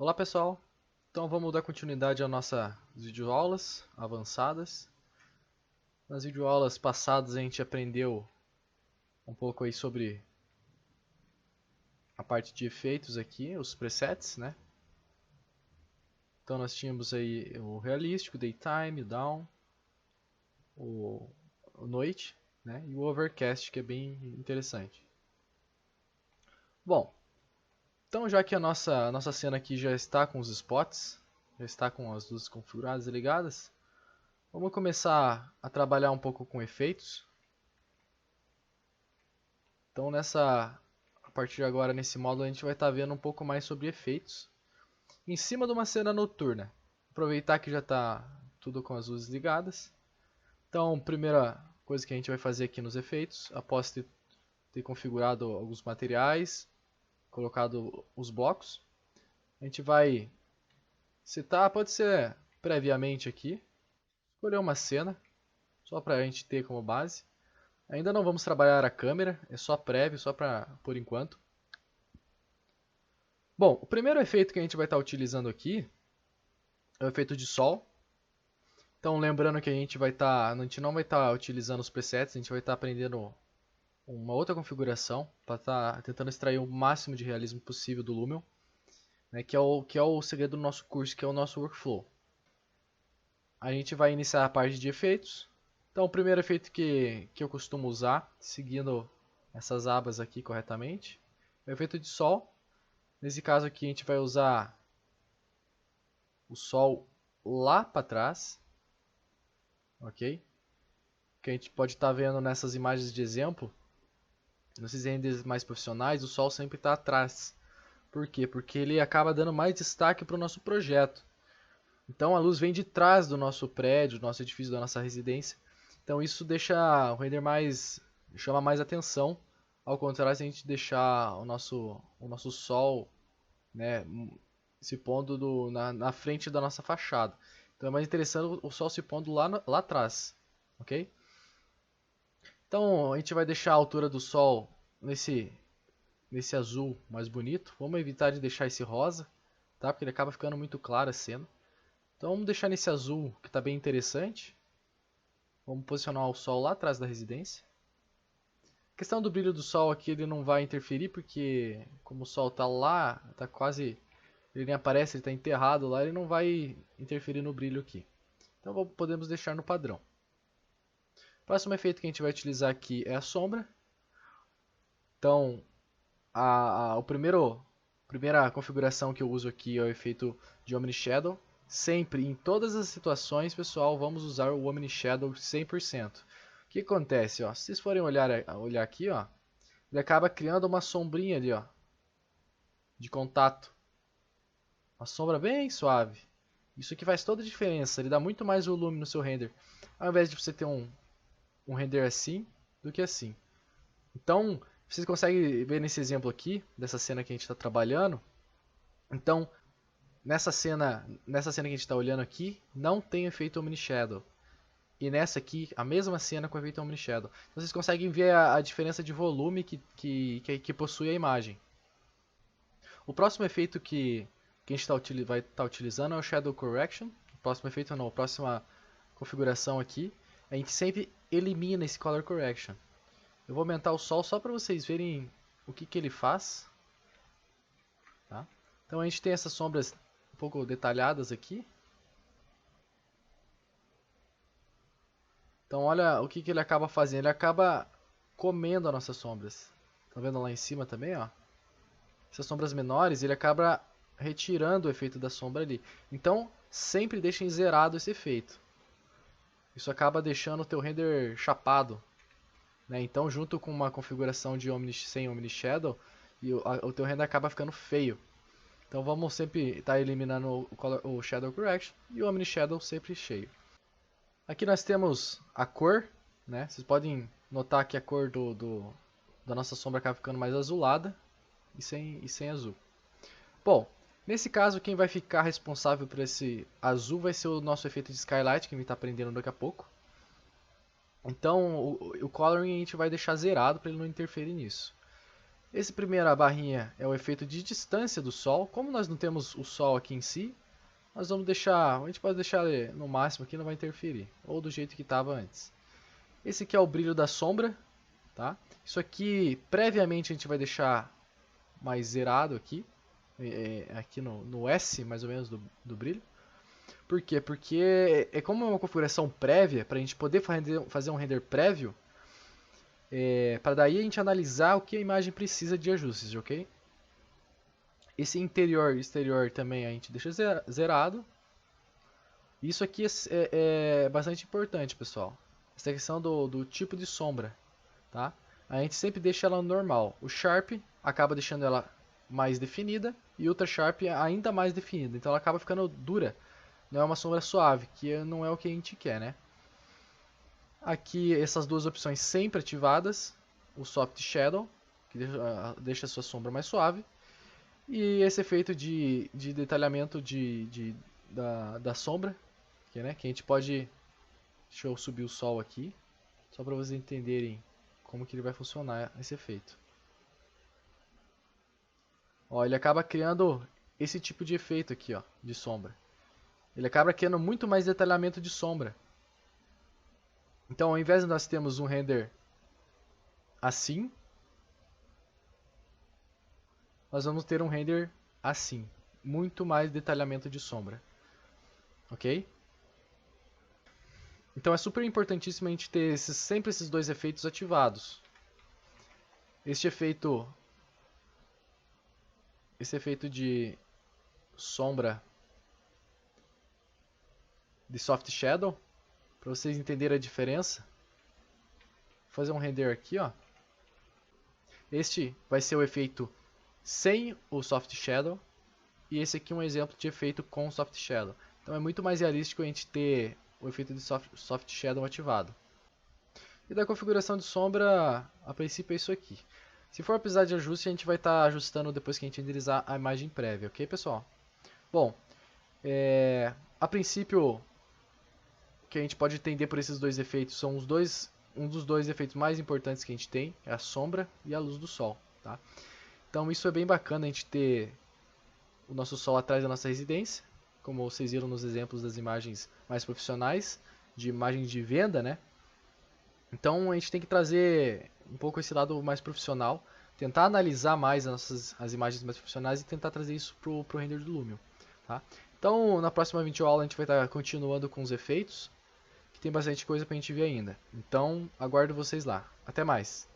Olá pessoal, então vamos dar continuidade às nossas videoaulas avançadas. Nas videoaulas passadas a gente aprendeu um pouco aí sobre a parte de efeitos aqui, os presets, né? Então nós tínhamos aí o realístico, daytime, down, o noite, né? E o overcast, que é bem interessante. Bom, então já que a nossa cena aqui já está com os spots, já está com as luzes configuradas e ligadas, vamos começar a trabalhar um pouco com efeitos. Então a partir de agora nesse módulo a gente vai estar vendo um pouco mais sobre efeitos em cima de uma cena noturna. Aproveitar que já está tudo com as luzes ligadas. Então, primeira coisa que a gente vai fazer aqui nos efeitos, após ter configurado alguns materiais, colocado os blocos, a gente vai citar, pode ser previamente aqui, escolher uma cena, só para a gente ter como base. Ainda não vamos trabalhar a câmera, é só prévio, só para por enquanto. Bom, o primeiro efeito que a gente vai estar utilizando aqui é o efeito de sol. Então lembrando que a gente não vai estar utilizando os presets, a gente vai estar aprendendo uma outra configuração para estar tentando extrair o máximo de realismo possível do Lumion, né, que é o segredo do nosso curso, que é o nosso workflow. A gente vai iniciar a parte de efeitos. Então o primeiro efeito que eu costumo usar, seguindo essas abas aqui corretamente, é o efeito de sol. Nesse caso aqui a gente vai usar o sol lá para trás, ok? Que a gente pode estar vendo nessas imagens de exemplo, nesses renders mais profissionais, o sol sempre está atrás. Por quê? Porque ele acaba dando mais destaque para o nosso projeto. Então a luz vem de trás do nosso prédio, do nosso edifício, da nossa residência. Então isso deixa o render chama mais atenção. Ao contrário, se a gente deixar o nosso sol, né, se pondo na frente da nossa fachada. Então é mais interessante o sol se pondo lá atrás, ok? Então a gente vai deixar a altura do sol nesse azul mais bonito. Vamos evitar de deixar esse rosa, tá? Porque ele acaba ficando muito claro a cena. Então vamos deixar nesse azul que está bem interessante. Vamos posicionar o sol lá atrás da residência. A questão do brilho do sol aqui ele não vai interferir porque como o sol está lá, está quase, ele nem aparece, ele está enterrado lá, ele não vai interferir no brilho aqui. Então podemos deixar no padrão. O próximo efeito que a gente vai utilizar aqui é a sombra. Então primeira configuração que eu uso aqui é o efeito de Omni Shadow. Sempre, em todas as situações, pessoal, vamos usar o Omni Shadow 100%. O que acontece? Ó, se vocês forem olhar aqui, ó, ele acaba criando uma sombrinha ali, ó, de contato. Uma sombra bem suave. Isso aqui faz toda a diferença, ele dá muito mais volume no seu render. Ao invés de você ter um render assim, do que assim. Então, vocês conseguem ver nesse exemplo aqui, dessa cena que a gente está trabalhando. Então, nessa cena que a gente está olhando aqui, não tem efeito Omni Shadow. E nessa aqui, a mesma cena com efeito Omni Shadow. Então, vocês conseguem ver a diferença de volume que possui a imagem. O próximo efeito que a gente vai estar utilizando é o Shadow Correction. O próximo efeito não, a próxima configuração aqui. A gente sempre elimina esse Color Correction. Eu vou aumentar o sol só para vocês verem o que ele faz. Tá? Então a gente tem essas sombras um pouco detalhadas aqui. Então olha o que ele acaba fazendo. Ele acaba comendo as nossas sombras. Tá vendo lá em cima também, ó? Essas sombras menores, ele acaba retirando o efeito da sombra ali. Então sempre deixem zerado esse efeito. Isso acaba deixando o teu render chapado. Né? Então junto com uma configuração de sem Omni Shadow, o teu render acaba ficando feio. Então vamos sempre estar eliminando o Shadow Correction e o Omni Shadow sempre cheio. Aqui nós temos a cor, né? Vocês podem notar que a cor da nossa sombra acaba ficando mais azulada e sem azul. Bom, nesse caso quem vai ficar responsável por esse azul vai ser o nosso efeito de Skylight, que a gente está aprendendo daqui a pouco. Então o Coloring a gente vai deixar zerado para ele não interferir nisso. Essa primeira barrinha é o efeito de distância do Sol. Como nós não temos o Sol aqui em si, nós vamos deixar, a gente pode deixar ele no máximo aqui, não vai interferir, ou do jeito que estava antes. Esse aqui é o brilho da sombra, tá? Isso aqui, previamente, a gente vai deixar mais zerado aqui, aqui no S, mais ou menos, do brilho. Por quê? Porque como é uma configuração prévia, para a gente poder fazer um render prévio, para daí a gente analisar o que a imagem precisa de ajustes, ok? Esse interior e exterior também a gente deixa zerado. Isso aqui é bastante importante, pessoal. Essa questão do tipo de sombra, tá? A gente sempre deixa ela normal. O Sharp acaba deixando ela mais definida e o Ultra Sharp ainda mais definida. Então ela acaba ficando dura. Não é uma sombra suave, que não é o que a gente quer, né? Aqui essas duas opções sempre ativadas. O Soft Shadow, que deixa a sua sombra mais suave. E esse efeito de detalhamento da sombra, que a gente pode... Deixa eu subir o sol aqui, só para vocês entenderem como que ele vai funcionar esse efeito. Ó, ele acaba criando esse tipo de efeito aqui, ó, de sombra. Ele acaba criando muito mais detalhamento de sombra. Então, ao invés de nós termos um render assim, nós vamos ter um render assim, muito mais detalhamento de sombra, ok? Então é super importantíssimo a gente ter sempre esses dois efeitos ativados. Esse efeito de sombra de Soft Shadow, para vocês entenderem a diferença. Vou fazer um render aqui, ó. Este vai ser o efeito sem o Soft Shadow e esse aqui é um exemplo de efeito com Soft Shadow. Então é muito mais realístico a gente ter o efeito de Soft Shadow ativado. E da configuração de sombra, a princípio é isso aqui. Se for precisar de ajuste, a gente vai estar ajustando depois que a gente renderizar a imagem prévia, ok, pessoal? Bom, a princípio, o que a gente pode entender por esses dois efeitos são um dos dois efeitos mais importantes que a gente tem, é a sombra e a luz do sol, tá? Então isso é bem bacana a gente ter o nosso sol atrás da nossa residência, como vocês viram nos exemplos das imagens mais profissionais, de imagens de venda, né? Então a gente tem que trazer um pouco esse lado mais profissional, tentar analisar mais as imagens mais profissionais e tentar trazer isso pro render do Lumion, tá? Então na próxima videoaula a gente vai estar continuando com os efeitos, que tem bastante coisa pra gente ver ainda. Então aguardo vocês lá. Até mais!